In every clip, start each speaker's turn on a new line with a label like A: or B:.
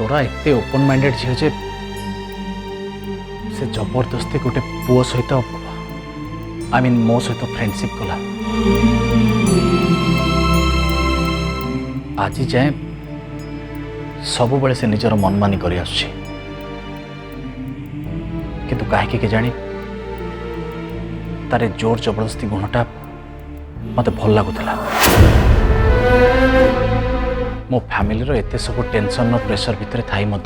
A: Flora एते open minded झील जे से जबरदस्ती गोटे पुओ सहित आई मीन मो सहित फ्रेंडशिप कला आज जाए सब बेले से निजर मनमानी कर किंतु कहीं के जानी तारे जोर जबरदस्ती गुणटा मत भल लगुला। मो फैमिली एते सब टेंशन और प्रेशर भितर थाई मो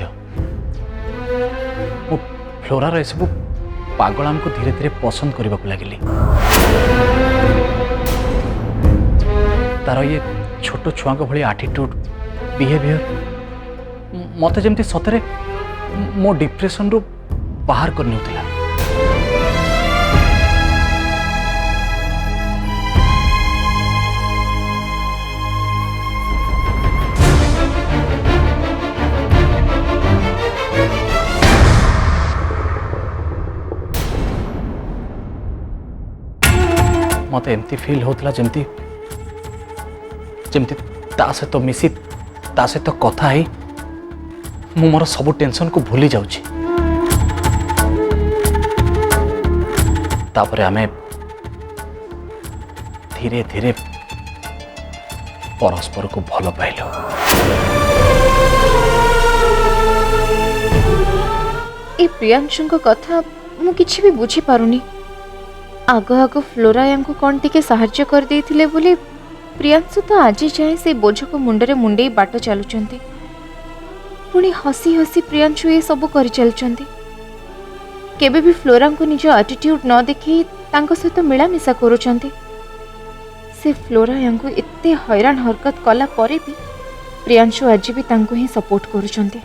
A: फ्लोरार ए सब पागलाम को धीरे धीरे पसंद करने को लगिली। तार ये छोट छुआ भली आटिट्यूड बिहेवियर मत जमती सतरे मो डिप्रेशन रु बाहर करनी होता। मत एमती फील होता जमती जमती ता सहित मिसी ता सहित कथा है मु मोर सब टेंशन को भूली जाऊँ। तापरे आमे धीरे धीरे परस्पर को भल पाइल।
B: ए प्रियांशु को कथा मु किछि भी बुझी पारुनी। आगो आगो फ्लोरा यांको कौन टिके साहाଯ୍य कर देथिले बोली प्रियांशु तो आज जाए से बोझ को मुंडरे मुंडे बाट चलुचंती। पुणी हसी हसी प्रियांशु ये सब कर चलचंती। केबे भी फ्लोरा को निज एटीट्यूड न देखी तांको सहित मिलामिशा करूचंती। से फ्लोरा यांको एते हैरान हरकत कला परे भी प्रियांशु आज भी तांको ही सपोर्ट करूचंती।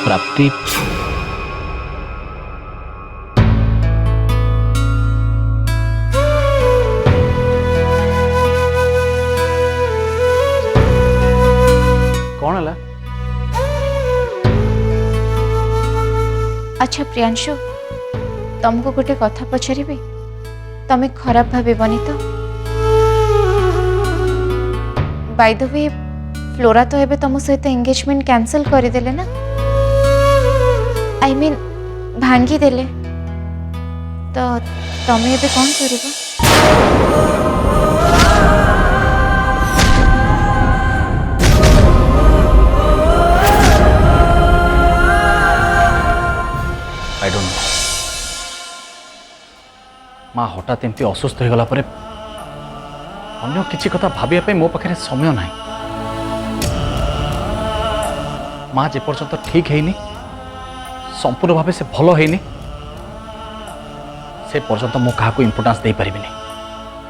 A: प्राप्ति कौन है?
B: अच्छा प्रियांशु तुमको गोटे कथा पचारि तमें खराब भावे बनी तो बाय द वे फ्लोरा तो एबे तुम सहित एंगेजमेंट कैंसिल करदेले ना आई मीन भांगी देले तो तमें एबे कौन करिबो?
A: आई डोंट नो माँ हठात एमती असुस्थ हो गला परे अन्य किसी कथा भाविया पे मो पाखे समय ना। माँ जे पर्यंत ठीक है संपूर्ण भाव से भल है से पर्यंत मो क्या इंपोर्टान्स दे पारि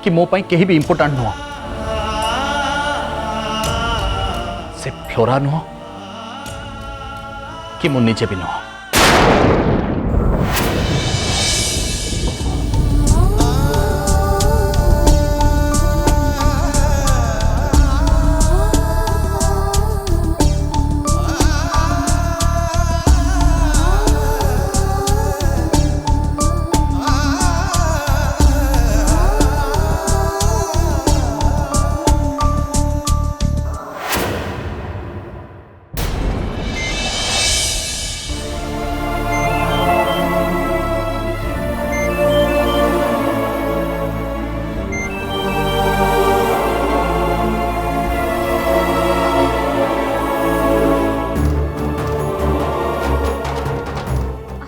A: कि मो पाई केही भी इंपोर्टांट नुह। से फ्लोरा नुह कि मु निजे भी नुह।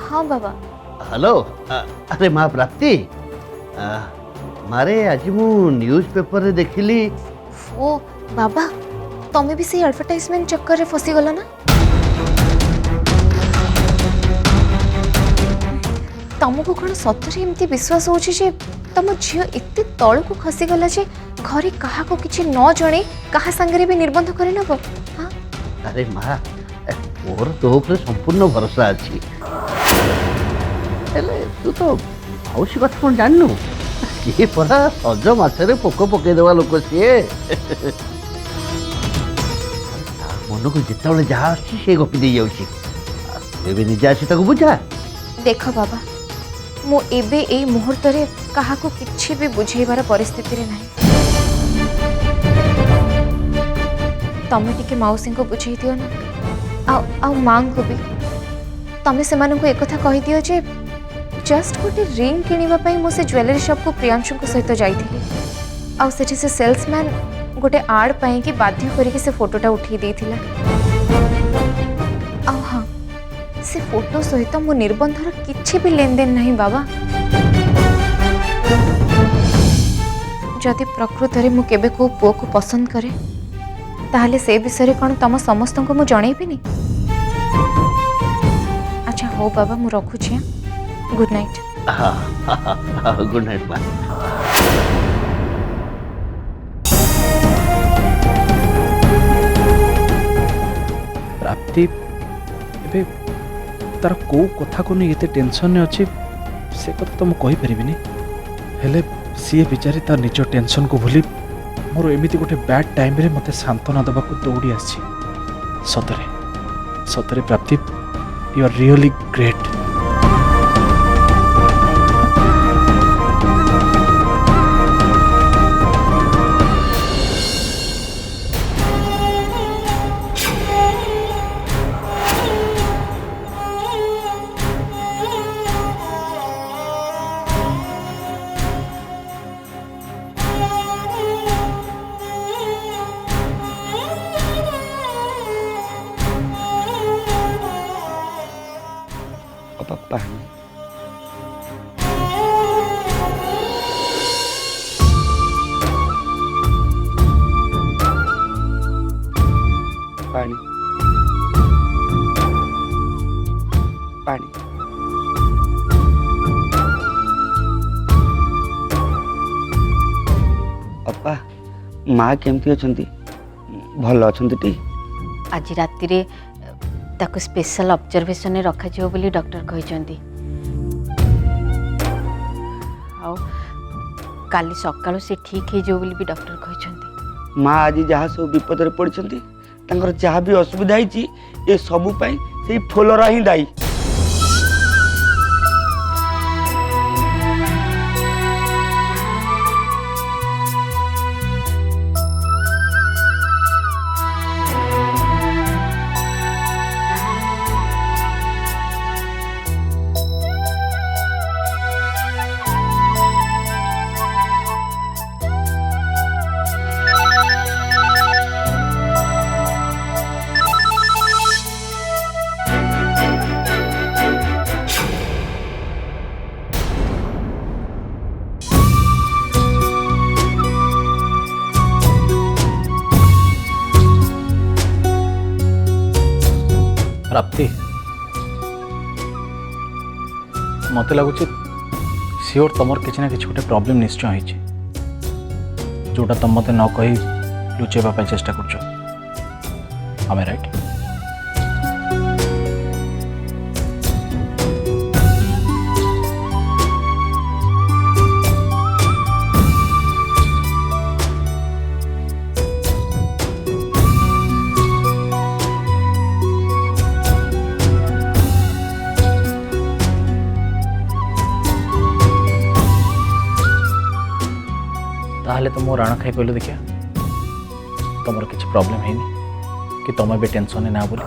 B: हाँ बाबा।
C: हेलो अरे माँ प्राप्ति मारे आज मु न्यूज़ पेपर रे देखिली।
B: ओ बाबा तमें भी से एडवर्टाइजमेंट चक्कर रे फसी गला ना? तुमको कौन सतरे एमती विश्वास होची जे तुम झियो एते तळ को खसी गला जे घरे कहा को किछि न जणे कहा संगरे भी निर्बंध करे नब? हां
C: अरे माँ मोर तो ऊपर संपूर्ण भरोसा अछि। हेले तू तो मौसी कथा कौन जाननु ये परा सज माछरे पोक पके देवा लोक सीए मन को जिते जहाँ आसी गपी दे जाऊँ निजे आसी ताको बुझा।
B: देख बाबा मु एबे ए मुहूर्त रे कहा को किछि भी बुझेबार परिस्थिति रे नहीं। तमें टिके मौसी को बुझे दियो ना आ माँ को भी तमें से एक कथा कही दियो जे जस्ट गोटे रिंग किनिबा मो से ज्वेलरी शॉप को प्रियांशु को सहित जाइथिली आ सेठी से सेल्समैन गोटे आड़ पाई कि बाध्य करके से फोटोटा उठी देथिला आ हाँ से फोटो सहित मो निर्बंधर किछि भी लेन देन नहीं बाबा जदि प्रकृत में मुझे को पुओ को पसंद करे ताहले से विषय कौन तुम समस्त को मुझे जनईबिनी। अच्छा हो बाबा मु रखुची गुड नाइट।
C: गुड नाइट माँ।
D: प्राप्ति एबे तार को कथा को नहीं एते टेंशन अच्छी से कथा तो मुझे कहीपरि हेले सी बेचारी तार निज टेंशन को भूली मोर एमती गोटे बैड टाइम रे मते सांत्वना देवा दौड़ी आसी सतरे सतरे प्राप्ति यू आर रियली ग्रेट।
C: पानी पानी पानी अपा माँ केमती अछंती भल अछंती टी
E: आज राति रे ताको स्पेशल ऑब्जर्वेशन रखा जियो बोली डॉक्टर कहचंती आउ काली सकाळु से ठीक हे जो बोली भी डॉक्टर कहचंती।
C: माँ आज जहाँ सब विपद रे पड़छंती तांकर जहाँ भी असुविधा होती ये सबू पाई से फुलरा ही दायी।
A: प्राप्ति मत लगुच सियोर तुमर किसी ना किसी गोटे प्रॉब्लम निश्चय होती जोटा तुम मत न कही लुचेबा चेष्टा कर आम राइट। ताहले तो मो राण खाई कहलु देखिया तुम किसी प्रॉब्लम है कि तुम भी टेंशन ना बोली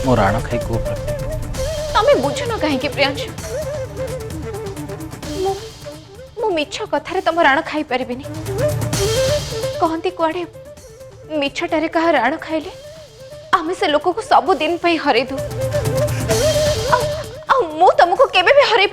A: मो राण खाई को
B: तमें बुझुन कहीं प्रियांशु मु मिछ कथारे तुम राण खाई पारिबिनी कहती कुआड़े मिछटारे कहा राण खाइले आमे से लोक को सब दिन पे हरे दू मु तुमको केबे भी हरे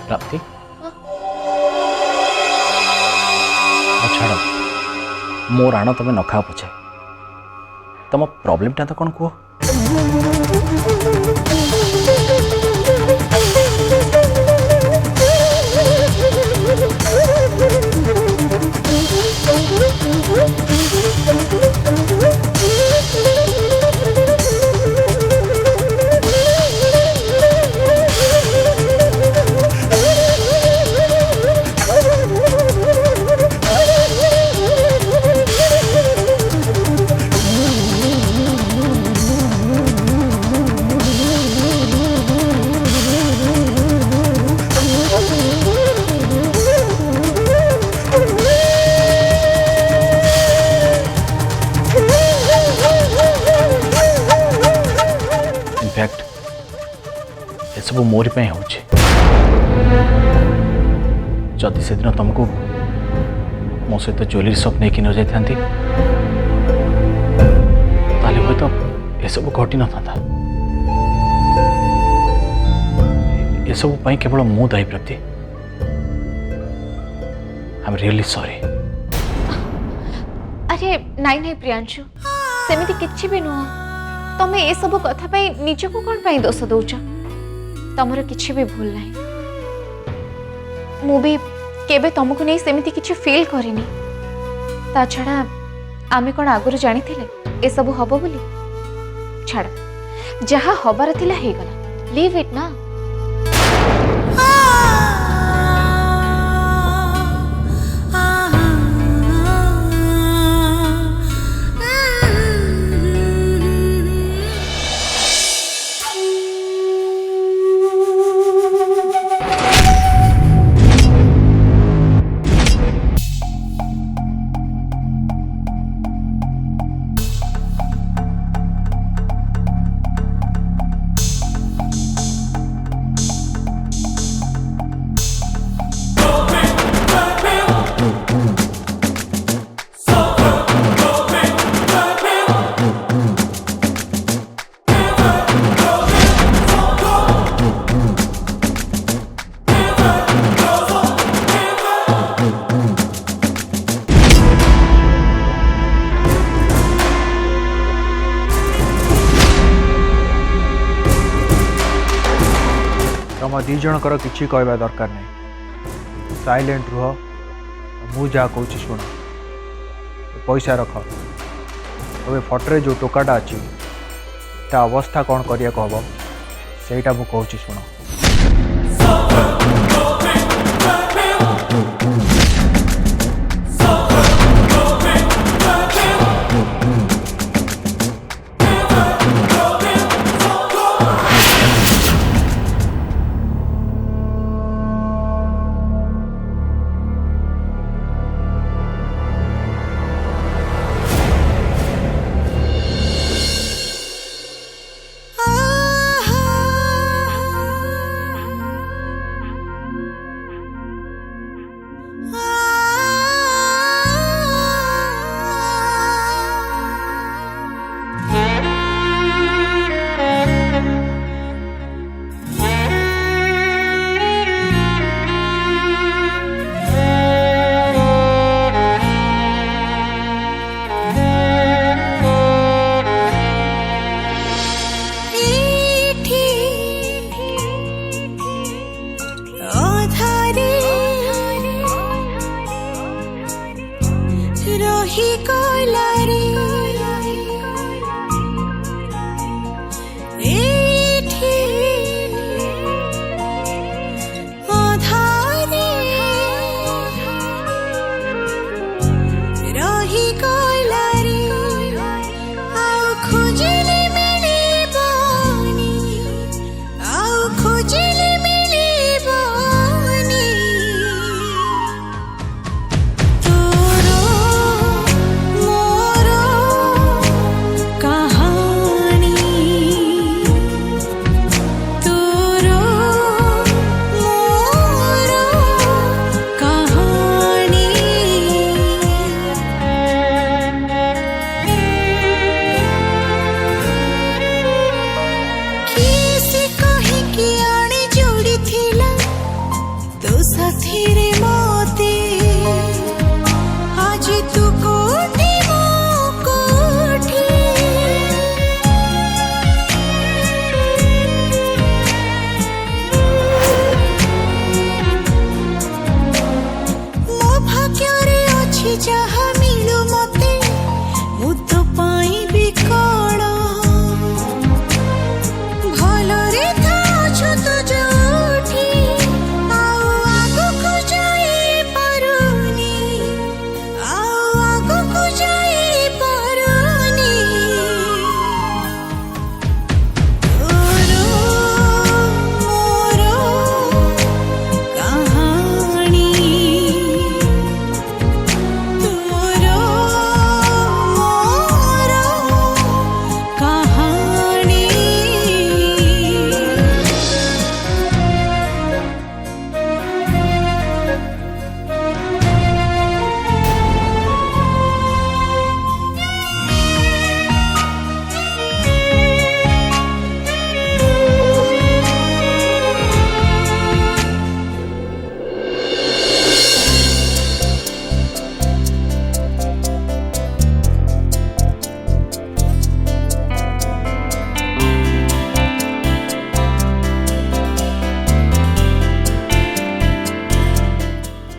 A: प्राप्ति छाड़ मो राण तुम न खा पछे तुम प्रॉब्लम तो कौन कह। सब मोरी पे होची जदि से दिन तुमको मो सहित ज्वेलरी शॉप नहीं कि न जाई थांती ताले हुए तो ये सब घटी न था ये सब पाई केवल मु दायी प्राप्ति आई एम रियली सॉरी
B: अरे नाई नाई प्रियांशु सेमिति किछि भी नुह तमे ए सब कथा पई निजको कोन पई दोष दउछ तमरो किछि भी भूल नाही मु भी केबे तुमको नहीं सेमिति किछि फील करिनी ता छड़ा आमे कोन आगुरु जानि थिले ए सब हबो बोली छाड़ जहा हबार थिला हे गला लीव इट ना
F: तुम दी जनकर किसी कहवा दरकार नहीं साइलेंट रुह मु जहाँ कहूँ शुण पैसा रख तो फटरे जो टोकाटा अच्छी ता अवस्था कौन करिया हम सेटा मु कहूँ शुण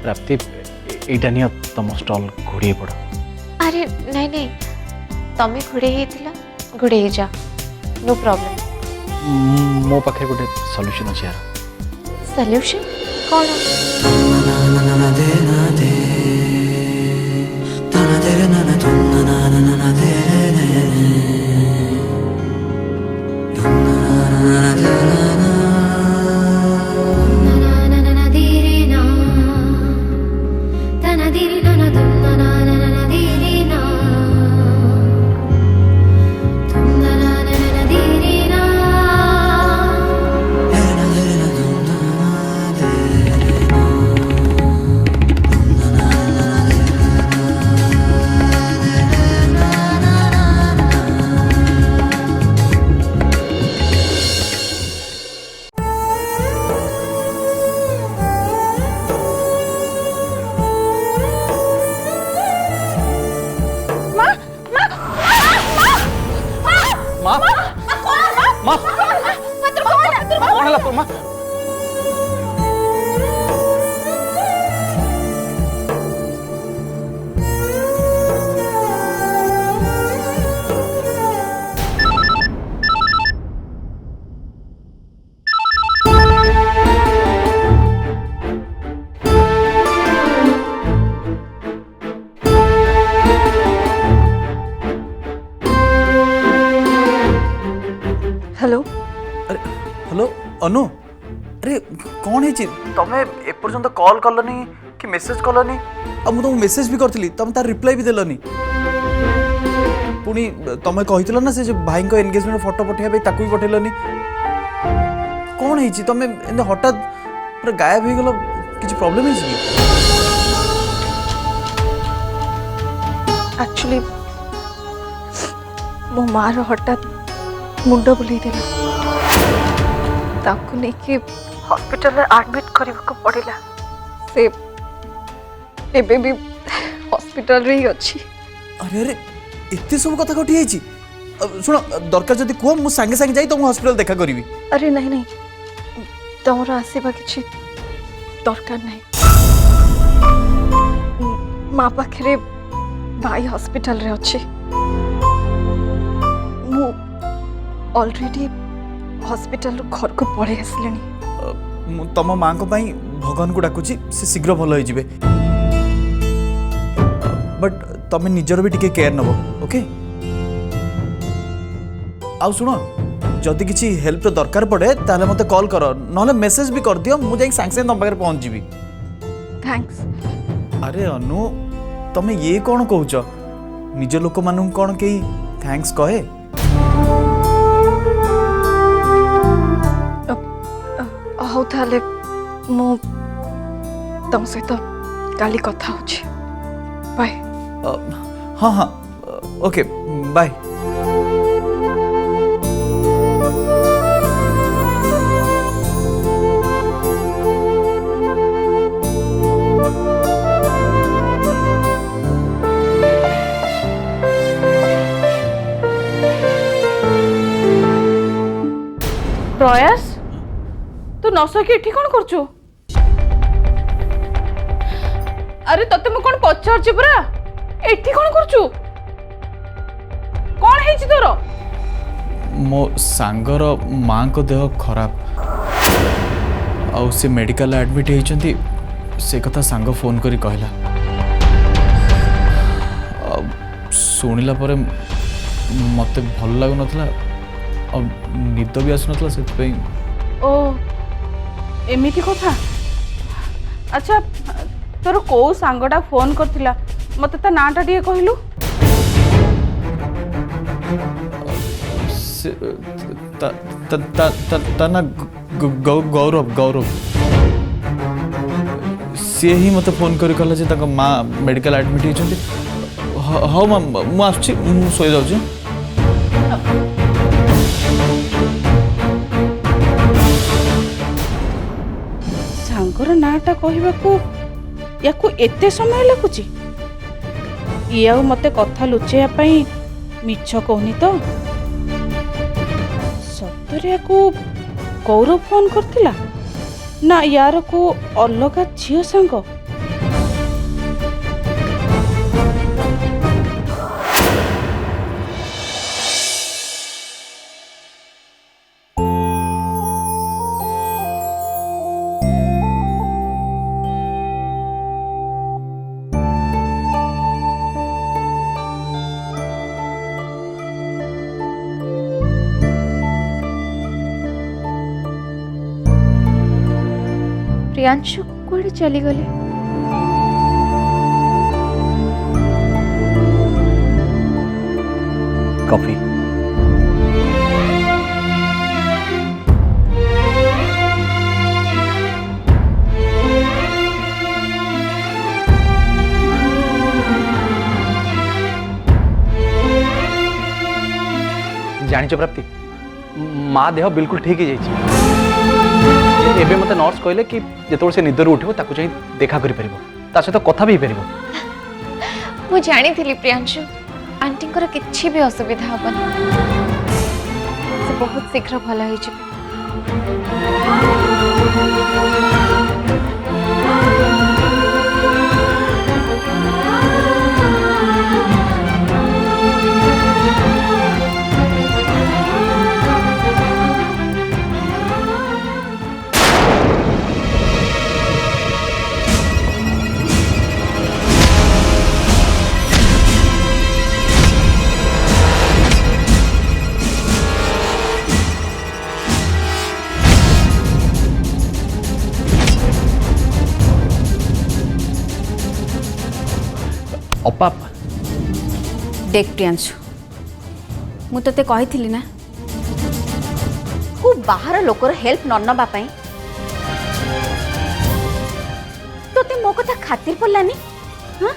A: प्राप्ति एटा नियो तुम स्टॉल घोड़े पड़
B: अरे नहीं नहीं तमें घोड़े घोड़े जा नो प्रॉब्लम
A: मो पाखे गोटे सॉल्यूशन अछि यार
B: सॉल्यूशन कौन
A: माँ माँ कौन है माँ
G: हेलो
D: अरे हेलो अनु अरे कौन है तमें एपर्यंत कॉल कलनी कि मेसेज कलनी आ मु तुमको मेसेज भी करथिली तमे तार रिप्लाई भी देलनी पुणी तमे कहितलो ना से जो भाई को एंगेजमेंट फोटो पठेया भाई ताकू भी पठेलनी कौन है तमे एंद हठात पूरा गायब हो गेलो किछ प्रॉब्लम है कि
G: एक्चुअली मो मार हठात मुंड बुलाई देला ताकू लेके हॉस्पिटल में एडमिट करने को पड़ेला से एबे भी हॉस्पिटल रे ही अच्छी
D: अरे अरे एते सब कथा कटी आइछि सुनो दरकार जदी को मु संगे संगे जाई तो मु हॉस्पिटल देखा करिवि
G: अरे नहीं नहीं तमर आसीबा किछि दरकार नहीं माँ पाखे भाई हॉस्पिटल रे अच्छी मु ऑलरेडी हॉस्पिटल घर को पड़े आसले
D: तम माँ को पाई भगवान को डाकुची से शीघ्र भल हो जिवे बट तमे निजर भी टिके केयर नबो ओके आउ सुनो जदि किछि हेल्प रो दरकार पड़े ताले मते कॉल करो नहले मेसेज भी कर दियो मु जाई संग संग तम पाखरे पहुंच जिवि
G: थैंक्स
D: अरे अनु तमे ये कोन कहउछ निज लोक मानु कोन केई थैंक्स कहे
G: हौ ताले मु तम सहित काली कथा होछि बाय
D: हाँ हाँ ओके बाय
H: प्रयास तू नसकी एठी कोन करछु अरे तते मु कोन पचारछि परा एठी कोन करछु कोन हेछि तोर
D: मो सांगर माँ को देह खराब आउ से मेडिकल एडमिट होइचंती से कथा सांग फोन करी कहला सुनिला परे मते भल लागु नथला अब निद भी आसु नथला से
H: ओ एमिति कथा अच्छा तोर को सांगटा फोन करथिला मते ता नाटा दिए कहलु
D: ना गौरव गौरव सी ही मत फोन करी कहला जे ताका माँ मेडिकल एडमिट होइचंती हाँ माँ मु आछी मु सोई जाउची
H: सांगर नाटा कहबाकू याकू एते समय लागुची ये आउ मते कथा लुचेया पई मिछ कहनी तो सतरे याकू गौरव फोन करथिला ना यार को अलगा झियो सांग
B: प्रियांशु कुआड़े चली गले?
A: कॉफी। जानिच प्राप्ति माँ देह बिल्कुल ठीक ही एबे मते नर्स कहले कि जेतोल से निदर उठिबो ताकू जाई देखा करि परिबो ता सहित कथा भी परिबो।
B: मु जानी थी प्रियांशु आंटी को किसी भी असुविधा हेनी से बहुत शीघ्र भल हो।
A: अपा
E: देख प्रियांशु मु तोते कही ना तू बाहर लोकर हेल्प न नबा पई तोते मो कथा खातिर पड़लानी। हाँ